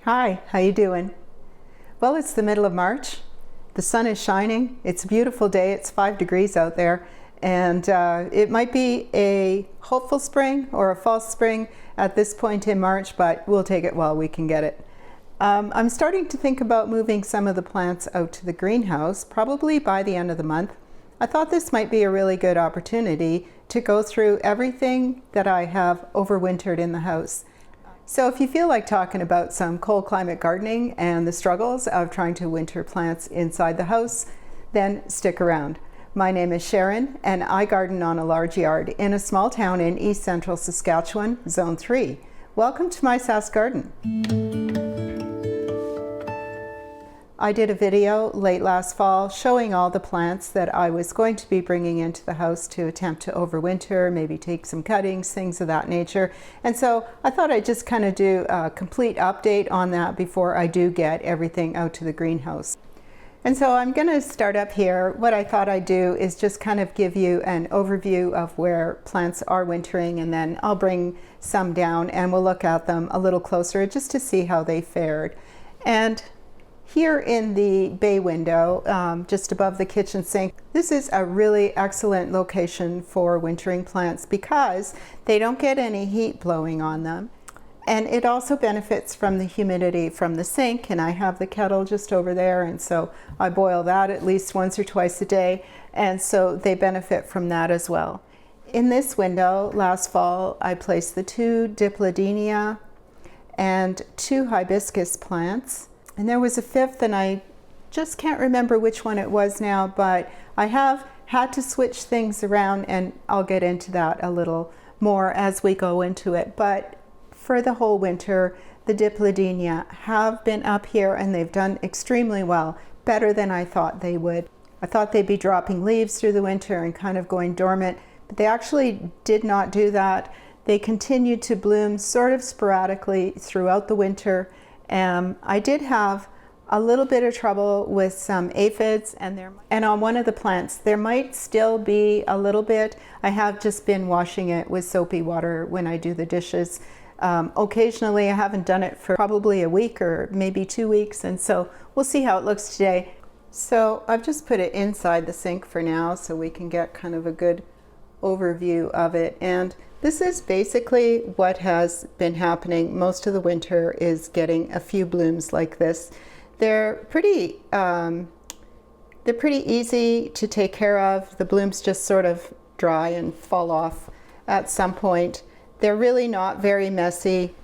Hi, how you doing? Well, it's the middle of March. The sun is shining. It's a beautiful day. It's 5 degrees out there. And it might be a hopeful spring or a false spring at this point in March, but we'll take it while we can get it. I'm starting to think about moving some of the plants out to the greenhouse, probably by the end of the month. I thought this might be a really good opportunity to go through everything that I have overwintered in the house. So if you feel like talking about some cold climate gardening and the struggles of trying to winter plants inside the house, then stick around. My name is Sharon and I garden on a large yard in a small town in east central Saskatchewan, Zone 3. Welcome to my Sask Garden. I did a video late last fall showing all the plants that I was going to be bringing into the house to attempt to overwinter, maybe take some cuttings, things of that nature. And so I thought I'd just kind of do a complete update on that before I do get everything out to the greenhouse. And so I'm going to start up here. What I thought I'd do is just kind of give you an overview of where plants are wintering, and then I'll bring some down and we'll look at them a little closer just to see how they fared. And here in the bay window, just above the kitchen sink, this is a really excellent location for wintering plants because they don't get any heat blowing on them. And it also benefits from the humidity from the sink, and I have the kettle just over there, and so I boil that at least once or twice a day, and so they benefit from that as well. In this window, last fall, I placed the 2 dipladenia and 2 hibiscus plants. And there was a 5th, and I just can't remember which one it was now, but I have had to switch things around, and I'll get into that a little more as we go into it. But for the whole winter, the dipladenia have been up here and they've done extremely well, better than I thought they would. I thought they'd be dropping leaves through the winter and kind of going dormant, but they actually did not do that. They continued to bloom sort of sporadically throughout the winter. I did have a little bit of trouble with some aphids, and on one of the plants there might still be a little bit. I have just been washing it with soapy water when I do the dishes. Occasionally, I haven't done it for probably a week or maybe 2 weeks, and so we'll see how it looks today. So I've just put it inside the sink for now so we can get kind of a good overview of it. And this is basically what has been happening most of the winter, is getting a few blooms like this. They're pretty easy to take care of. The blooms just sort of dry and fall off at some point. They're really not very messy.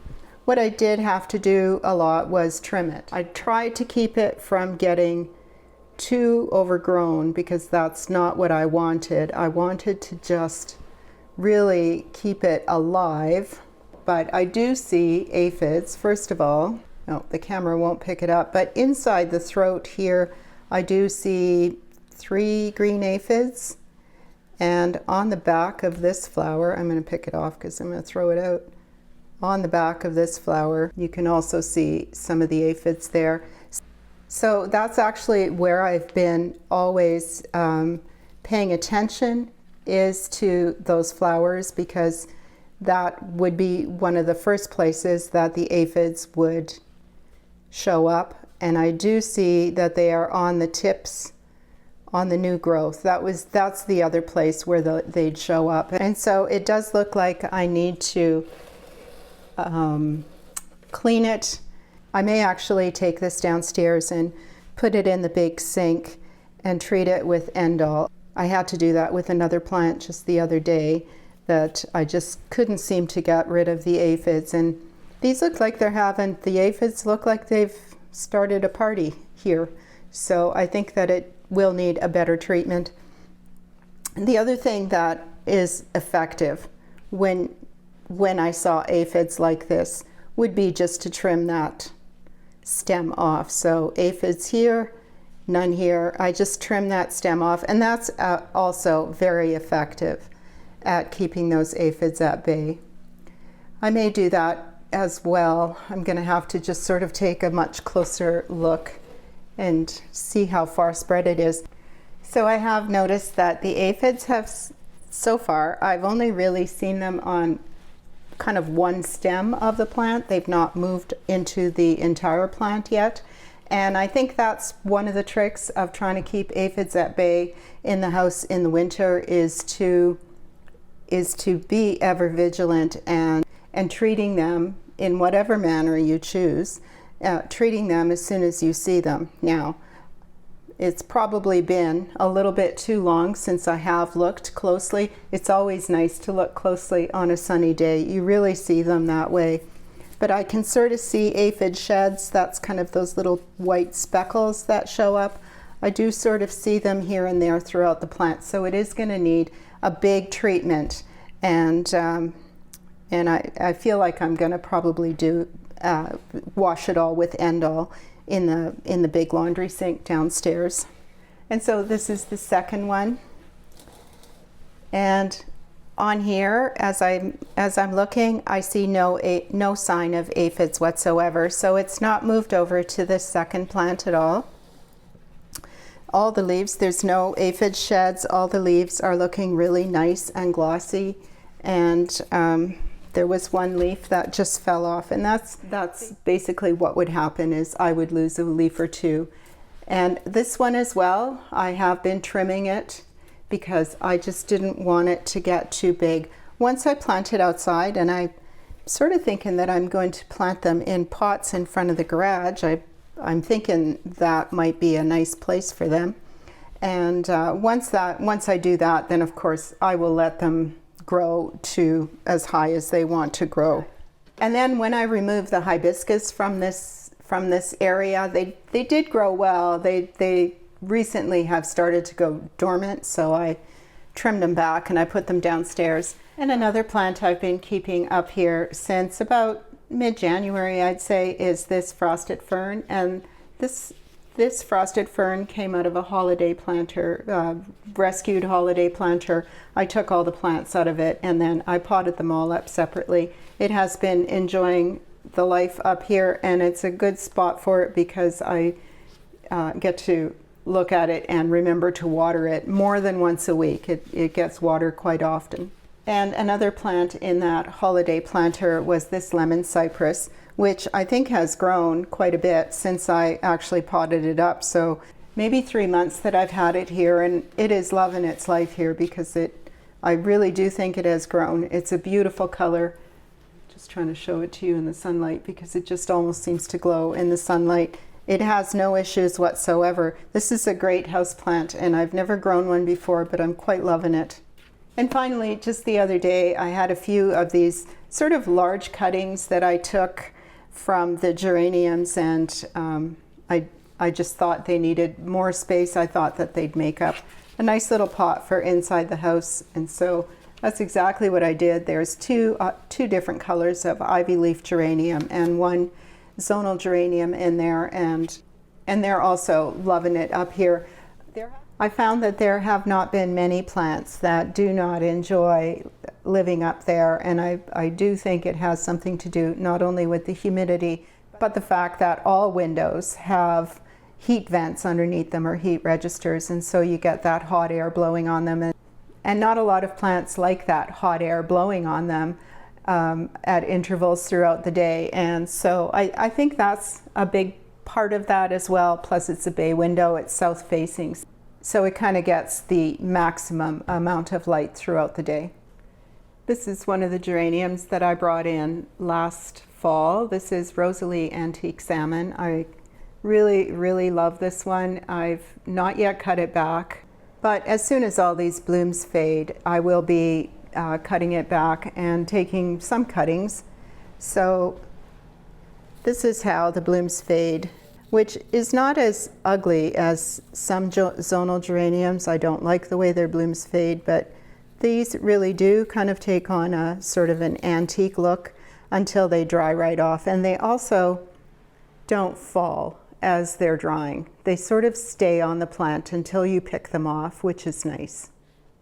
What I did have to do a lot was trim it. I tried to keep it from getting too overgrown because that's not what I wanted. I wanted to just really keep it alive. But I do see aphids, first of all. Oh, the camera won't pick it up, but inside the throat here I do see 3 green aphids, and on the back of this flower, I'm going to pick it off because I'm going to throw it out. On the back of this flower you can also see some of the aphids there. So that's actually where I've been always paying attention, is to those flowers, because that would be one of the first places that the aphids would show up. And I do see that they are on the tips on the new growth. That's the other place where they'd show up. And so it does look like I need to clean it. I may actually take this downstairs and put it in the big sink and treat it with Endol. I had to do that with another plant just the other day, that I just couldn't seem to get rid of the aphids. And these look like the aphids look like they've started a party here. So I think that it will need a better treatment. And the other thing that is effective when I saw aphids like this would be just to trim that stem off. So aphids here, none here. I just trim that stem off, and that's also very effective at keeping those aphids at bay. I may do that as well. I'm going to have to just sort of take a much closer look and see how far spread it is. So I have noticed that the aphids have, so far, I've only really seen them on kind of one stem of the plant. They've not moved into the entire plant yet. And I think that's one of the tricks of trying to keep aphids at bay in the house in the winter is to be ever vigilant and treating them in whatever manner you choose, treating them as soon as you see them. Now, it's probably been a little bit too long since I have looked closely. It's always nice to look closely on a sunny day. You really see them that way. But I can sort of see aphid sheds. That's kind of those little white speckles that show up. I do sort of see them here and there throughout the plant. So it is going to need a big treatment. And I feel like I'm going to probably wash it all with Endol in the big laundry sink downstairs. And so this is the second one. And on here, as I'm looking, I see no sign of aphids whatsoever. So it's not moved over to this second plant at all. All the leaves, there's no aphid sheds. All the leaves are looking really nice and glossy. And there was one leaf that just fell off, and that's basically what would happen is I would lose a leaf or two. And this one as well, I have been trimming it because I just didn't want it to get too big. Once I plant it outside, and I'm sort of thinking that I'm going to plant them in pots in front of the garage. I'm thinking that might be a nice place for them. And once I do that, then of course I will let them grow to as high as they want to grow. And then when I remove the hibiscus from this area, they did grow well. They recently have started to go dormant, so I trimmed them back and I put them downstairs. And another plant I've been keeping up here since about mid-January, I'd say, is this frosted fern. And this frosted fern came out of a holiday planter, rescued holiday planter. I took all the plants out of it and then I potted them all up separately. It has been enjoying the life up here, and it's a good spot for it because I get to look at it and remember to water it more than once a week. It gets water quite often. And another plant in that holiday planter was this lemon cypress, which I think has grown quite a bit since I actually potted it up. So maybe 3 months that I've had it here, and it is loving its life here because I really do think it has grown. It's a beautiful color. Just trying to show it to you in the sunlight because it just almost seems to glow in the sunlight. It has no issues whatsoever. This is a great house plant, and I've never grown one before, but I'm quite loving it. And finally, just the other day, I had a few of these sort of large cuttings that I took from the geraniums, and I just thought they needed more space. I thought that they'd make up a nice little pot for inside the house, and so that's exactly what I did. There's two different colors of ivy leaf geranium and one zonal geranium in there, and they're also loving it up here. I found that there have not been many plants that do not enjoy living up there, and I do think it has something to do not only with the humidity, but the fact that all windows have heat vents underneath them or heat registers, and so you get that hot air blowing on them, and not a lot of plants like that hot air blowing on them at intervals throughout the day. And so I think that's a big part of that as well. Plus it's a bay window, it's south facing, so it kind of gets the maximum amount of light throughout the day. This is one of the geraniums that I brought in last fall. This is Rosalie Antique Salmon. I really love this one. I've not yet cut it back, but as soon as all these blooms fade, I will be cutting it back and taking some cuttings. So this is how the blooms fade, which is not as ugly as some zonal geraniums. I don't like the way their blooms fade, but these really do kind of take on a sort of an antique look until they dry right off. And they also don't fall as they're drying. They sort of stay on the plant until you pick them off, which is nice.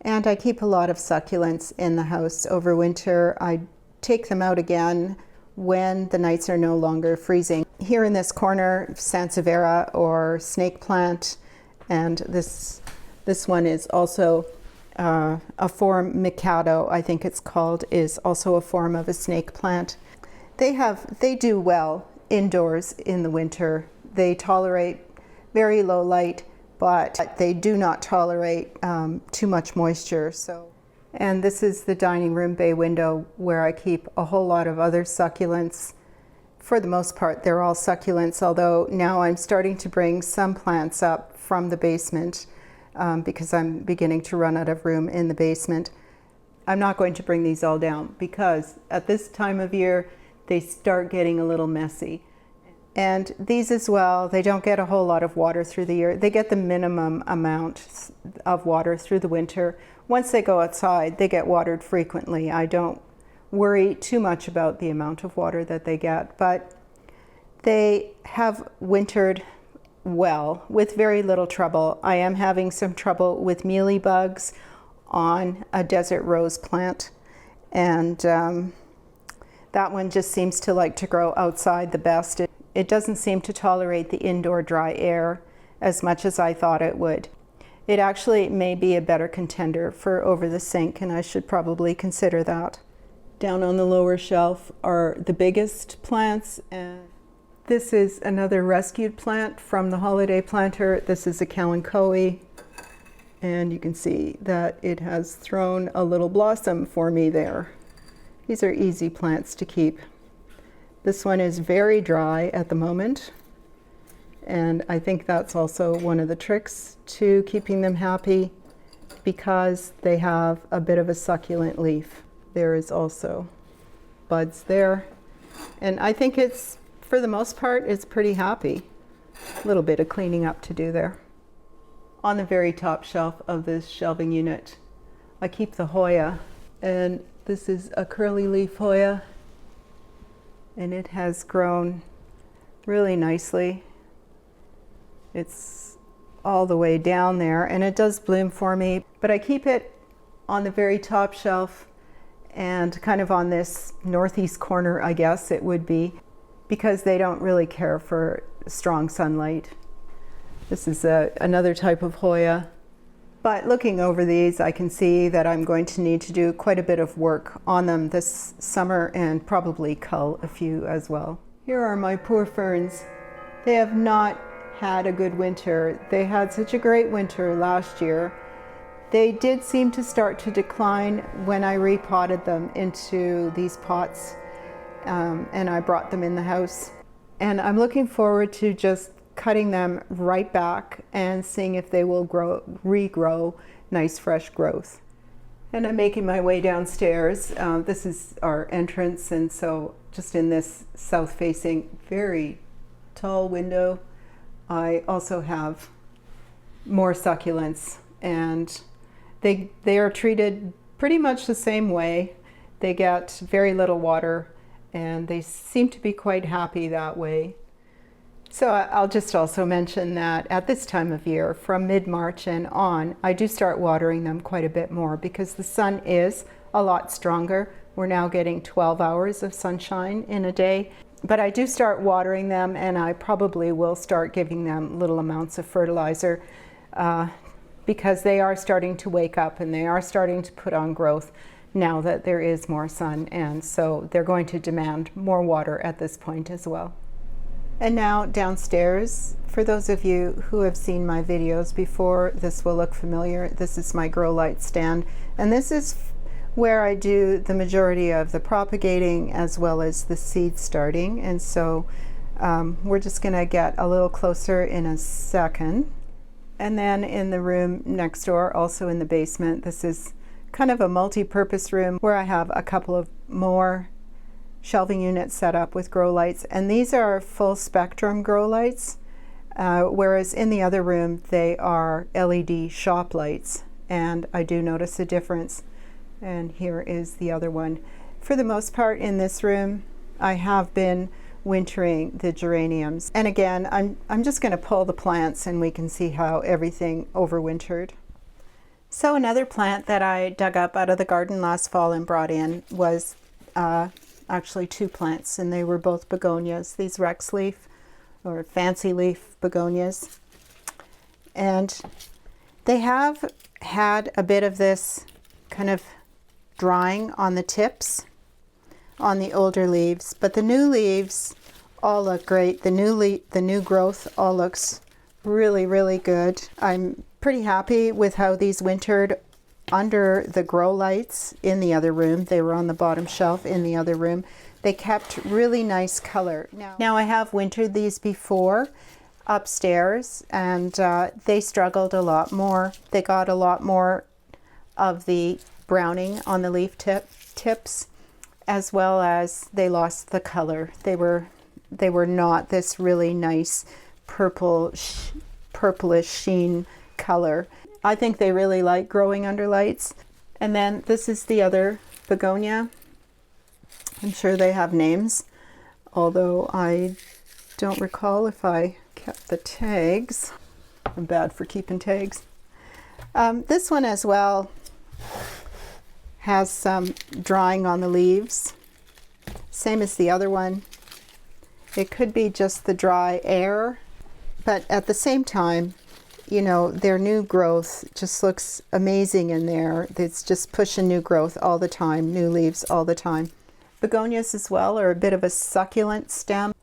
And I keep a lot of succulents in the house over winter. I take them out again when the nights are no longer freezing. Here in this corner, sansevieria or snake plant, and this one is also a form, Mikado, I think it's called, is also a form of a snake plant. They do well indoors in the winter. They tolerate very low light, but they do not tolerate too much moisture. And this is the dining room bay window where I keep a whole lot of other succulents. For the most part, they're all succulents, although now I'm starting to bring some plants up from the basement because I'm beginning to run out of room in the basement. I'm not going to bring these all down because at this time of year, they start getting a little messy. And these as well, they don't get a whole lot of water through the year. They get the minimum amount of water through the winter. Once they go outside, they get watered frequently. I don't worry too much about the amount of water that they get, but they have wintered well with very little trouble. I am having some trouble with mealy bugs on a desert rose plant, and that one just seems to like to grow outside the best. It doesn't seem to tolerate the indoor dry air as much as I thought it would. It actually may be a better contender for over the sink, and I should probably consider that. Down on the lower shelf are the biggest plants, and this is another rescued plant from the holiday planter. This is a kalanchoe, and you can see that it has thrown a little blossom for me there. These are easy plants to keep. This one is very dry at the moment, and I think that's also one of the tricks to keeping them happy because they have a bit of a succulent leaf. There is also buds there, and I think it's, for the most part, it's pretty happy. A little bit of cleaning up to do there. On the very top shelf of this shelving unit, I keep the Hoya, and this is a curly leaf Hoya, and it has grown really nicely. It's all the way down there, and it does bloom for me, but I keep it on the very top shelf and kind of on this northeast corner, I guess it would be, because they don't really care for strong sunlight. This is another type of Hoya. But looking over these, I can see that I'm going to need to do quite a bit of work on them this summer and probably cull a few as well. Here are my poor ferns. They have not had a good winter. They had such a great winter last year. They did seem to start to decline when I repotted them into these pots, and I brought them in the house. And I'm looking forward to just cutting them right back and seeing if they will regrow nice fresh growth. And I'm making my way downstairs. This is our entrance, and so just in this south-facing, very tall window, I also have more succulents, and they are treated pretty much the same way. They get very little water, and they seem to be quite happy that way. So I'll just also mention that at this time of year, from mid-March and on, I do start watering them quite a bit more because the sun is a lot stronger. We're now getting 12 hours of sunshine in a day. But I do start watering them, and I probably will start giving them little amounts of fertilizer because they are starting to wake up and they are starting to put on growth now that there is more sun, and so they're going to demand more water at this point as well. And now downstairs, for those of you who have seen my videos before, this will look familiar. This is my grow light stand, and this is where I do the majority of the propagating as well as the seed starting. And so we're just going to get a little closer in a second. And then in the room next door, also in the basement, this is kind of a multi-purpose room where I have a couple of more shelving units set up with grow lights, and these are full spectrum grow lights, whereas in the other room they are LED shop lights, and I do notice a difference. And here is the other one. For the most part in this room, I have been wintering the geraniums, and again I'm just going to pull the plants and we can see how everything overwintered. So another plant that I dug up out of the garden last fall and brought in was actually two plants, and they were both begonias, these Rex leaf or fancy leaf begonias. And they have had a bit of this kind of drying on the tips on the older leaves, but the new leaves all look great. The new growth all looks really, really good. I'm pretty happy with how these wintered under the grow lights in the other room. They were on the bottom shelf in the other room. They kept really nice color. Now I have wintered these before upstairs, and they struggled a lot more. They got a lot more of the browning on the leaf tips, as well as they lost the color. They were not this really nice purplish sheen color. I think they really like growing under lights. And then this is the other begonia. I'm sure they have names, although I don't recall if I kept the tags. I'm bad for keeping tags. This one as well has some drying on the leaves, same as the other one. It could be just the dry air, but at the same time, you know, their new growth just looks amazing in there. It's just pushing new growth all the time, new leaves all the time. Begonias as well are a bit of a succulent stem,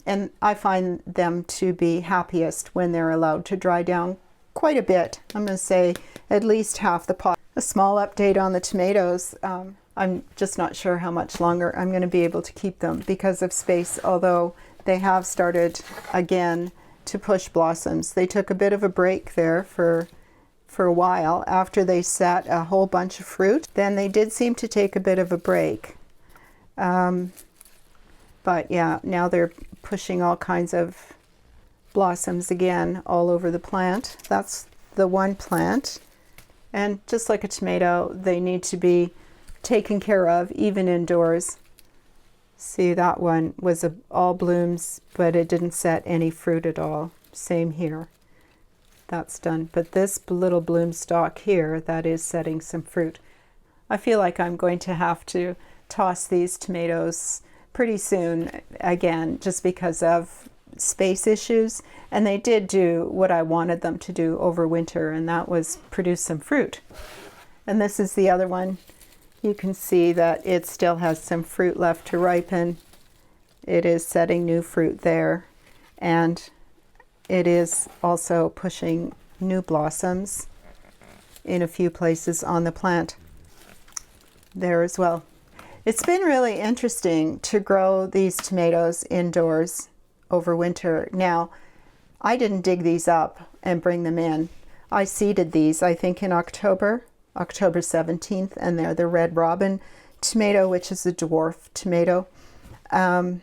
and I find them to be happiest when they're allowed to dry down quite a bit. I'm going to say at least half the pot. A small update on the tomatoes. I'm just not sure how much longer I'm going to be able to keep them because of space, although they have started again to push blossoms. They took a bit of a break there for a while after they set a whole bunch of fruit. Then they did seem to take a bit of a break. But yeah, now they're pushing all kinds of blossoms again all over the plant. That's the one plant. And just like a tomato, they need to be taken care of even indoors. See, that one was all blooms, but it didn't set any fruit at all. Same here. That's done. But this little bloom stalk here, that is setting some fruit. I feel like I'm going to have to toss these tomatoes pretty soon again, just because of space issues. And they did do what I wanted them to do over winter, and that was produce some fruit. And this is the other one. You can see that it still has some fruit left to ripen. It is setting new fruit there, and it is also pushing new blossoms in a few places on the plant there as well. It's been really interesting to grow these tomatoes indoors over winter. Now, I didn't dig these up and bring them in. I seeded these, I think, in October 17th, and they're the Red Robin tomato, which is a dwarf tomato. And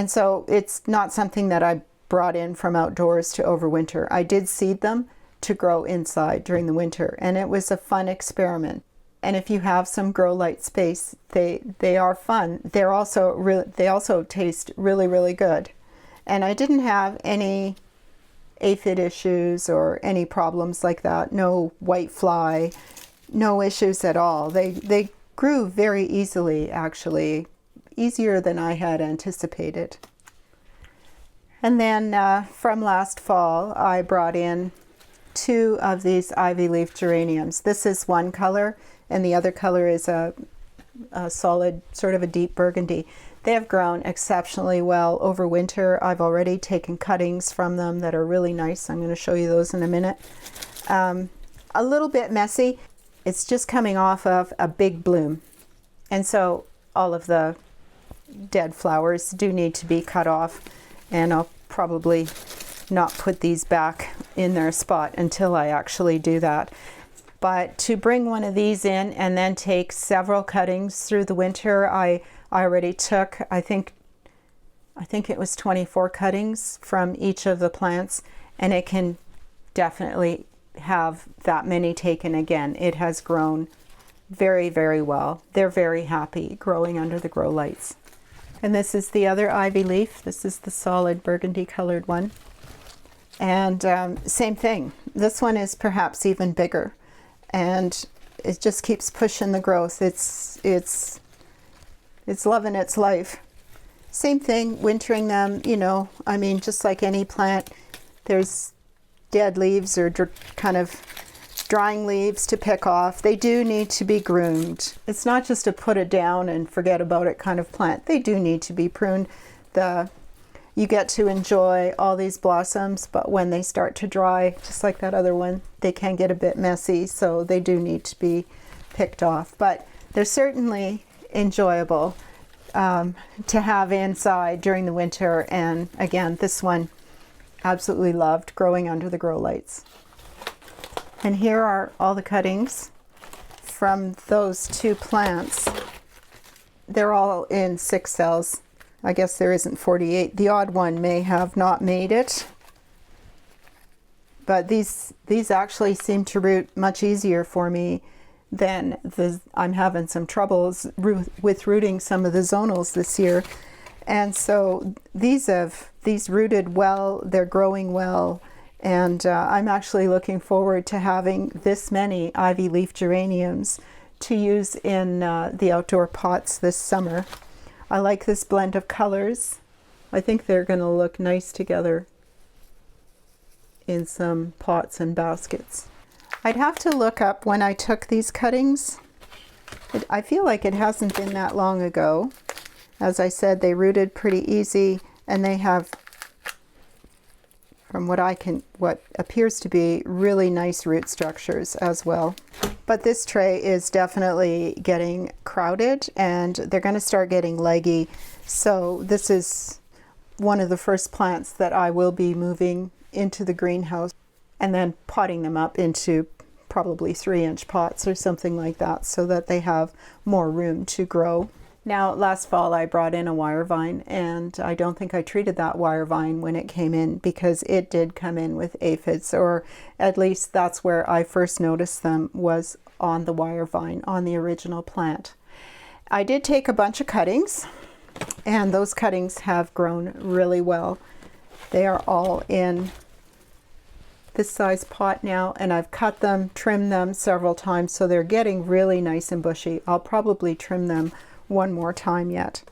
so it's not something that I brought in from outdoors to overwinter. I did seed them to grow inside during the winter, and it was a fun experiment. And if you have some grow light space, they are fun. They also taste really, really good. And I didn't have any aphid issues or any problems like that. No white fly, no issues at all. They grew very easily, actually, easier than I had anticipated. And then from last fall, I brought in 2 of these ivy leaf geraniums. This is one color, and the other color is a solid, sort of a deep burgundy. They have grown exceptionally well over winter. I've already taken cuttings from them that are really nice. I'm going to show you those in a minute. A little bit messy. It's just coming off of a big bloom. And so all of the dead flowers do need to be cut off. And I'll probably not put these back in their spot until I actually do that. But to bring one of these in and then take several cuttings through the winter, I already took, I think it was 24 cuttings from each of the plants, and it can definitely have that many taken again. It has grown very, very well. They're very happy growing under the grow lights. And this is the other ivy leaf. This is the solid burgundy colored one. And same thing. This one is perhaps even bigger, and it just keeps pushing the growth. It's loving its life. Same thing, wintering them, you know, I mean, just like any plant, there's dead leaves or kind of drying leaves to pick off. They do need to be groomed. It's not just a put it down and forget about it kind of plant. They do need to be pruned. You get to enjoy all these blossoms, but when they start to dry, just like that other one, they can get a bit messy, so they do need to be picked off. But they're certainly enjoyable to have inside during the winter. And again, this one absolutely loved growing under the grow lights. And here are all the cuttings from those two plants. They're all in 6 cells. I guess there isn't 48. The odd one may have not made it. But these actually seem to root much easier for me than I'm having some troubles with rooting some of the zonals this year. And so these rooted well, they're growing well. And I'm actually looking forward to having this many ivy leaf geraniums to use in the outdoor pots this summer. I like this blend of colors. I think they're going to look nice together in some pots and baskets. I'd have to look up when I took these cuttings. I feel like it hasn't been that long ago. As I said, they rooted pretty easy, and they have, from what appears to be, really nice root structures as well. But this tray is definitely getting crowded, and they're going to start getting leggy. So this is one of the first plants that I will be moving into the greenhouse and then potting them up into probably 3-inch pots or something like that, so that they have more room to grow. Now, last fall I brought in a wire vine, and I don't think I treated that wire vine when it came in, because it did come in with aphids, or at least that's where I first noticed them, was on the wire vine, on the original plant. I did take a bunch of cuttings, and those cuttings have grown really well. They are all in this size pot now, and I've cut them, trimmed them several times, so they're getting really nice and bushy. I'll probably trim them one more time yet.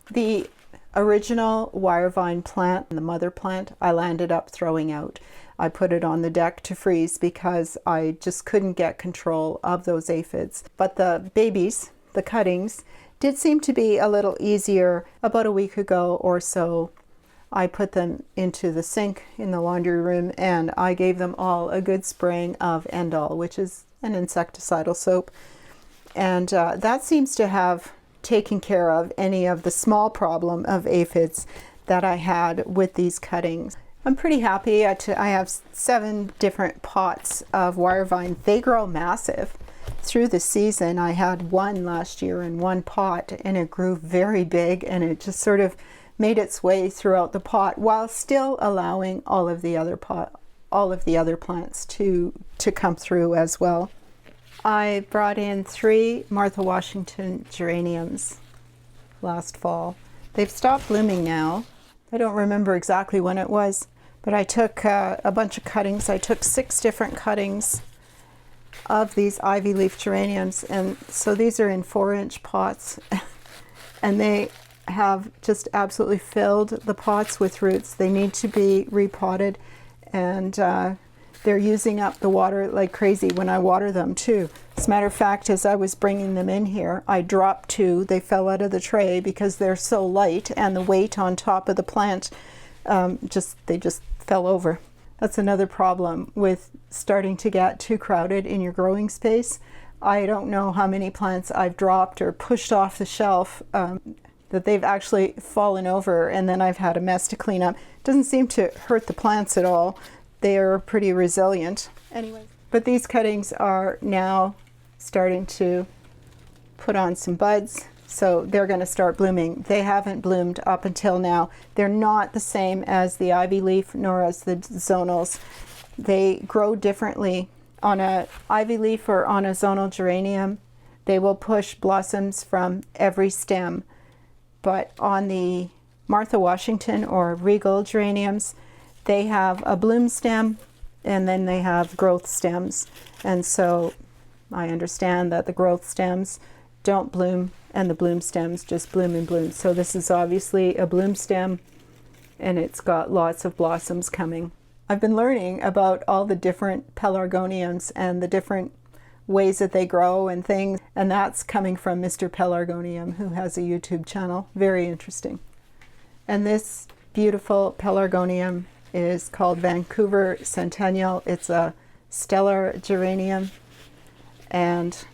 The original wire vine plant, the mother plant, I landed up throwing out. I put it on the deck to freeze because I just couldn't get control of those aphids. But the babies, the cuttings, did seem to be a little easier. About a week ago or so, I put them into the sink in the laundry room, and I gave them all a good spraying of Endol, which is an insecticidal soap. And that seems to have taken care of any of the small problem of aphids that I had with these cuttings. I'm pretty happy. I have 7 different pots of wire vine. They grow massive. Through the season, I had 1 last year in 1 pot, and it grew very big, and it just sort of made its way throughout the pot while still allowing all of the other plants to come through as well. I brought in 3 Martha Washington geraniums last fall. They've stopped blooming now. I don't remember exactly when it was, but I took a bunch of cuttings. I took 6 different cuttings of these ivy leaf geraniums, and so these are in 4-inch pots, and they have just absolutely filled the pots with roots. They need to be repotted, and they're using up the water like crazy when I water them too. As a matter of fact, as I was bringing them in here, I dropped 2. They fell out of the tray because they're so light, and the weight on top of the plant, they just fell over. That's another problem with starting to get too crowded in your growing space. I don't know how many plants I've dropped or pushed off the shelf that they've actually fallen over, and then I've had a mess to clean up. It doesn't seem to hurt the plants at all. They are pretty resilient. Anyway, but these cuttings are now starting to put on some buds, so they're going to start blooming. They haven't bloomed up until now. They're not the same as the ivy leaf nor as the zonals. They grow differently. On a ivy leaf or on a zonal geranium, they will push blossoms from every stem. But on the Martha Washington or regal geraniums, they have a bloom stem, and then they have growth stems. And so I understand that the growth stems don't bloom, and the bloom stems just bloom and bloom. So this is obviously a bloom stem, and it's got lots of blossoms coming. I've been learning about all the different pelargoniums and the different ways that they grow and things, and that's coming from Mr. Pelargonium, who has a YouTube channel. Very interesting. And this beautiful pelargonium is called Vancouver Centennial. It's a stellar geranium, and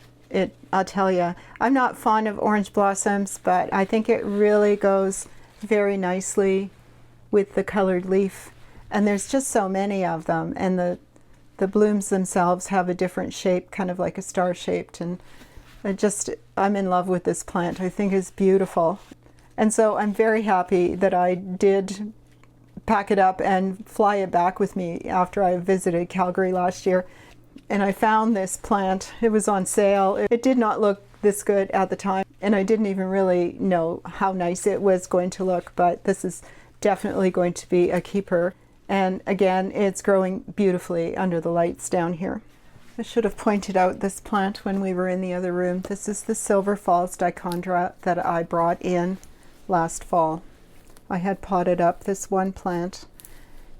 I'll tell you, I'm not fond of orange blossoms, but I think it really goes very nicely with the colored leaf. And there's just so many of them, and the blooms themselves have a different shape, kind of like a star shaped, and I'm in love with this plant. I think it's beautiful. And so I'm very happy that I did pack it up and fly it back with me after I visited Calgary last year. And I found this plant. It was on sale. It did not look this good at the time, and I didn't even really know how nice it was going to look, but this is definitely going to be a keeper. And again, it's growing beautifully under the lights down here. I should have pointed out this plant when we were in the other room. This is the Silver Falls dichondra that I brought in last fall. I had potted up this one plant,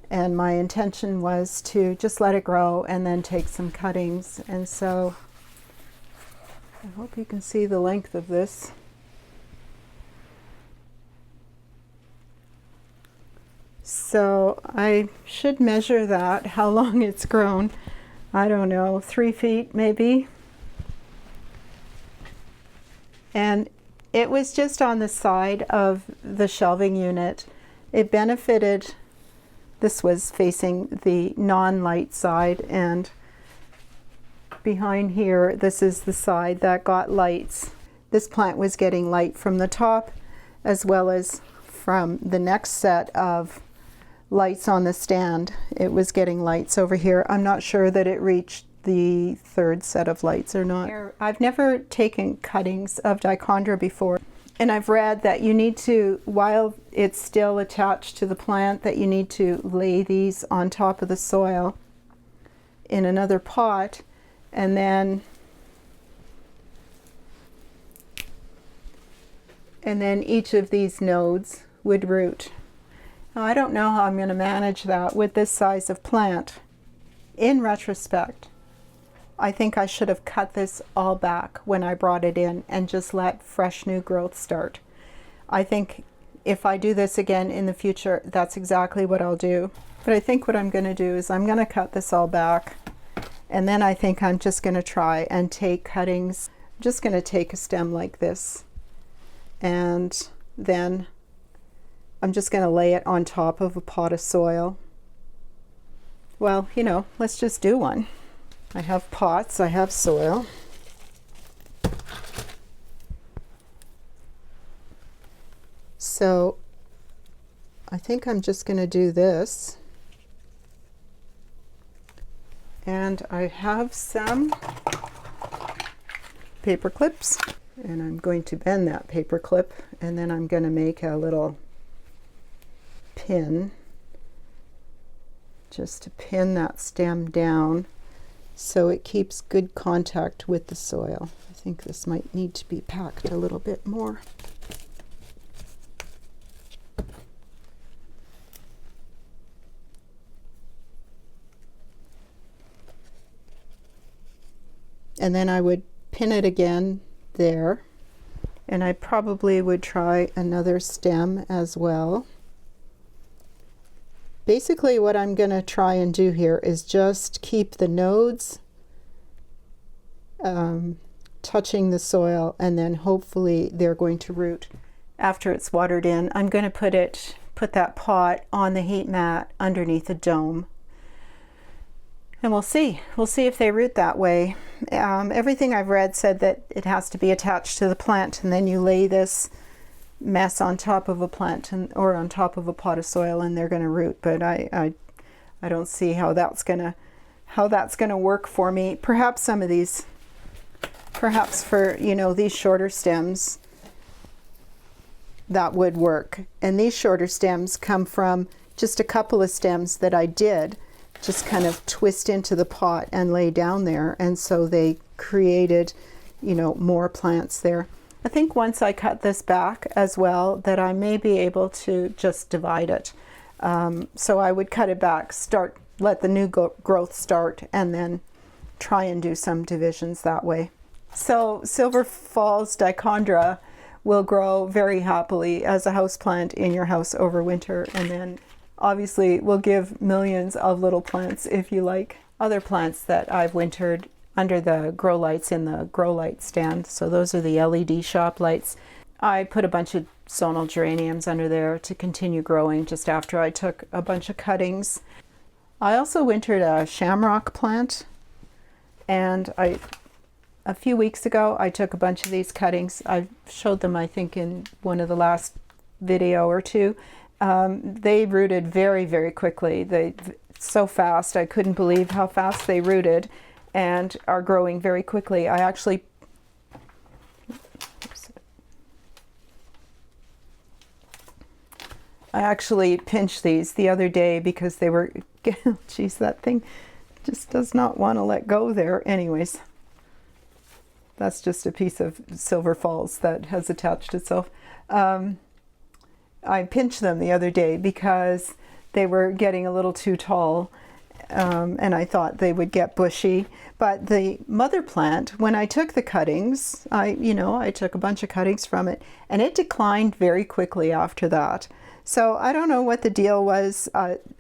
and my intention was to just let it grow and then take some cuttings. And so I hope you can see the length of this. So I should measure that, how long it's grown. I don't know, 3 feet maybe. And it was just on the side of the shelving unit. It benefited, this was facing the non-light side, and behind here, this is the side that got lights. This plant was getting light from the top as well as from the next set of lights on the stand. It was getting lights over here. I'm not sure that it reached the third set of lights or not. I've never taken cuttings of dichondra before, and I've read that you need to, while it's still attached to the plant, that you need to lay these on top of the soil in another pot, and then each of these nodes would root. Now, I don't know how I'm going to manage that with this size of plant. In retrospect, I think I should have cut this all back when I brought it in and just let fresh new growth start. I think if I do this again in the future, that's exactly what I'll do. But I think what I'm going to do is I'm going to cut this all back, and then I think I'm just going to try and take cuttings. I'm just going to take a stem like this, and then I'm just going to lay it on top of a pot of soil. Well, you know, let's just do one. I have pots, I have soil. So I think I'm just going to do this. And I have some paper clips, and I'm going to bend that paper clip, and then I'm going to make a little pin just to pin that stem down so it keeps good contact with the soil. I think this might need to be packed a little bit more. And then I would pin it again there, and I probably would try another stem as well. Basically what I'm going to try and do here is just keep the nodes touching the soil, and then hopefully they're going to root. After it's watered in, I'm going to put that pot on the heat mat underneath a dome, and we'll see if they root that way. Everything I've read said that it has to be attached to the plant, and then you lay this mess on top of a plant or on top of a pot of soil, and they're going to root. But I don't see how that's gonna work for me. Perhaps some of these, perhaps for, you know, these shorter stems, that would work. And these shorter stems come from just a couple of stems that I did just kind of twist into the pot and lay down there, and so they created, you know, more plants there. I think once I cut this back as well, that I may be able to just divide it. So I would cut it back, start let the new growth start and then try and do some divisions that way. So Silver Falls dichondra will grow very happily as a houseplant in your house over winter, and then obviously will give millions of little plants if you like. Other plants that I've wintered under the grow lights in the grow light stand, so those are the LED shop lights. I put a bunch of zonal geraniums under there to continue growing just after I took a bunch of cuttings. I also wintered a shamrock plant, and a few weeks ago I took a bunch of these cuttings. I showed them, I think, in one of the last video or two. They rooted very, very quickly. So fast. I couldn't believe how fast they rooted and are growing very quickly. I actually pinched these the other day because they were, geez, that thing just does not want to let go there. Anyways, that's just a piece of Silver Falls that has attached itself. I pinched them the other day because they were getting a little too tall, and I thought they would get bushy. But the mother plant, when I took the cuttings, I took a bunch of cuttings from it, and it declined very quickly after that. So I don't know what the deal was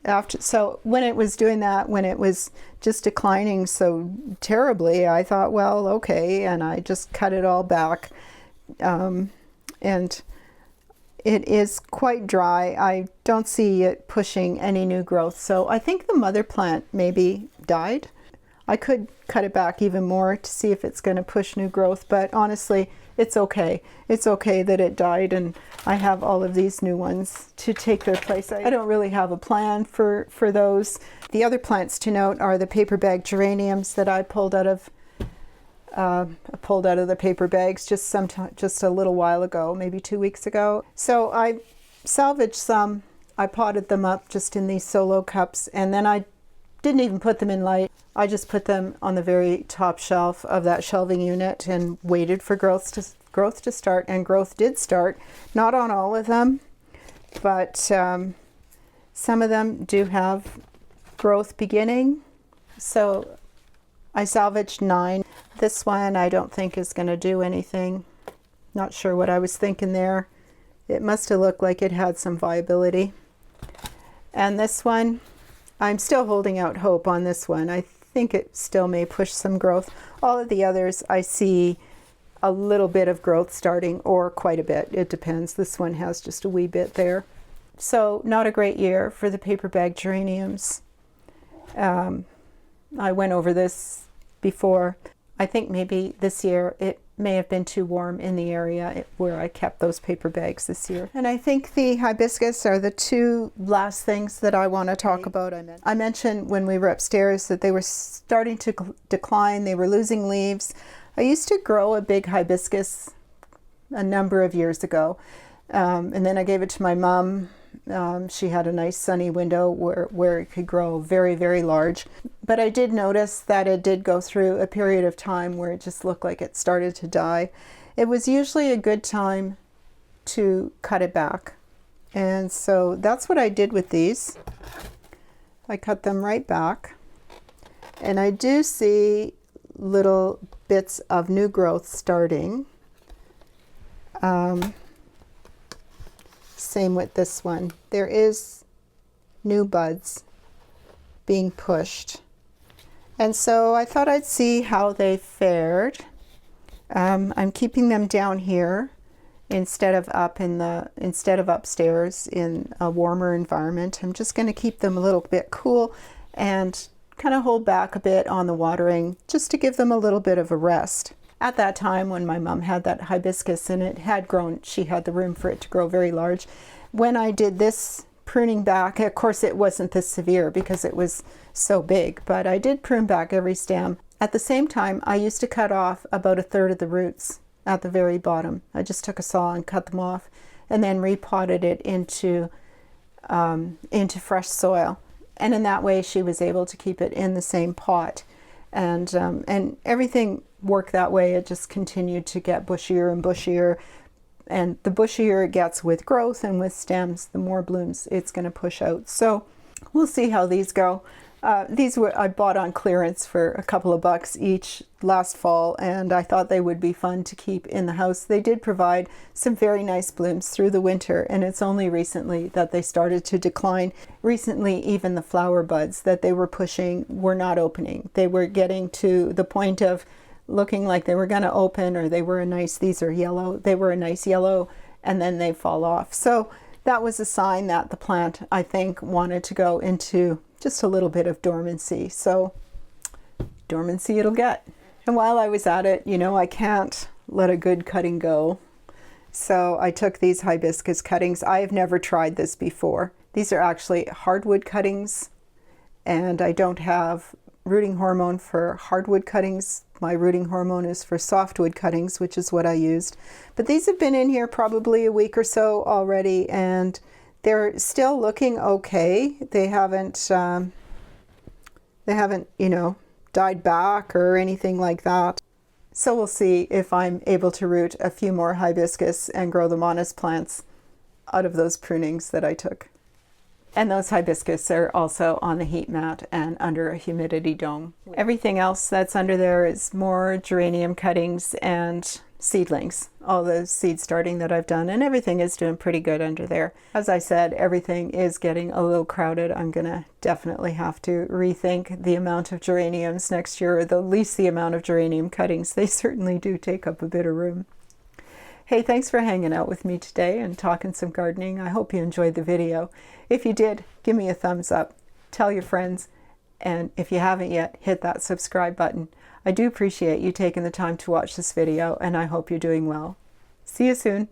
after. So when it was doing that, when it was just declining so terribly, I thought, well, okay, and I just cut it all back, and it is quite dry. I don't see it pushing any new growth. So I think the mother plant maybe died. I could cut it back even more to see if it's going to push new growth, but honestly, it's okay. It's okay that it died, and I have all of these new ones to take their place. I don't really have a plan for those. The other plants to note are the paper bag geraniums that I pulled out of the paper bags just a little while ago, maybe 2 weeks ago. So I salvaged some. I potted them up just in these solo cups, and then I didn't even put them in light. I just put them on the very top shelf of that shelving unit and waited for growth to start, and growth did start. Not on all of them, but some of them do have growth beginning. So I salvaged 9. This one I don't think is going to do anything. Not sure what I was thinking there. It must have looked like it had some viability. And this one, I'm still holding out hope on this one. I think it still may push some growth. All of the others I see a little bit of growth starting, or quite a bit. It depends. This one has just a wee bit there. So not a great year for the paper bag geraniums. I went over this before. I think maybe this year it may have been too warm in the area where I kept those paper bags this year. And I think the hibiscus are the two last things that I want to talk about. I mentioned when we were upstairs that they were starting to decline. They were losing leaves. I used to grow a big hibiscus a number of years ago, and then I gave it to my mom. She had a nice sunny window where it could grow very, very large. But I did notice that it did go through a period of time where it just looked like it started to die. It was usually a good time to cut it back. And so that's what I did with these. I cut them right back. And I do see little bits of new growth starting. Same with this one. There is new buds being pushed. And so I thought I'd see how they fared. I'm keeping them down here instead of upstairs in a warmer environment. I'm just going to keep them a little bit cool and kind of hold back a bit on the watering just to give them a little bit of a rest. At that time when my mom had that hibiscus and it had grown, she had the room for it to grow very large. When I did this pruning back, of course it wasn't this severe because it was so big, but I did prune back every stem. At the same time, I used to cut off about 1/3 of the roots at the very bottom. I just took a saw and cut them off and then repotted it into fresh soil. And in that way, she was able to keep it in the same pot. And everything worked that way. It just continued to get bushier and bushier. And the bushier it gets with growth and with stems, the more blooms it's going to push out. So we'll see how these go. These were I bought on clearance for a couple of bucks each last fall, and I thought they would be fun to keep in the house. They did provide some very nice blooms through the winter, and it's only recently that they started to decline. Recently, even the flower buds that they were pushing were not opening. They were getting to the point of looking like they were going to open, or they were a nice, these are yellow, they were a nice yellow, and then they fall off. So that was a sign that the plant, I think, wanted to go into just a little bit of dormancy. So dormancy it'll get. And while I was at it, you know, I can't let a good cutting go. So I took these hibiscus cuttings. I have never tried this before. These are actually hardwood cuttings, and I don't have rooting hormone for hardwood cuttings. My rooting hormone is for softwood cuttings, which is what I used. But these have been in here probably a week or so already, and they're still looking okay. They haven't, you know, died back or anything like that. So we'll see if I'm able to root a few more hibiscus and grow them on as plants out of those prunings that I took. And those hibiscus are also on the heat mat and under a humidity dome. Everything else that's under there is more geranium cuttings and seedlings, all the seed starting that I've done, and everything is doing pretty good under there. As I said, everything is getting a little crowded. I'm gonna definitely have to rethink the amount of geraniums next year, or at least the amount of geranium cuttings. They certainly do take up a bit of room. Hey, thanks for hanging out with me today and talking some gardening. I hope you enjoyed the video. If you did, give me a thumbs up, tell your friends, and if you haven't yet, hit that subscribe button. I do appreciate you taking the time to watch this video, and I hope you're doing well. See you soon.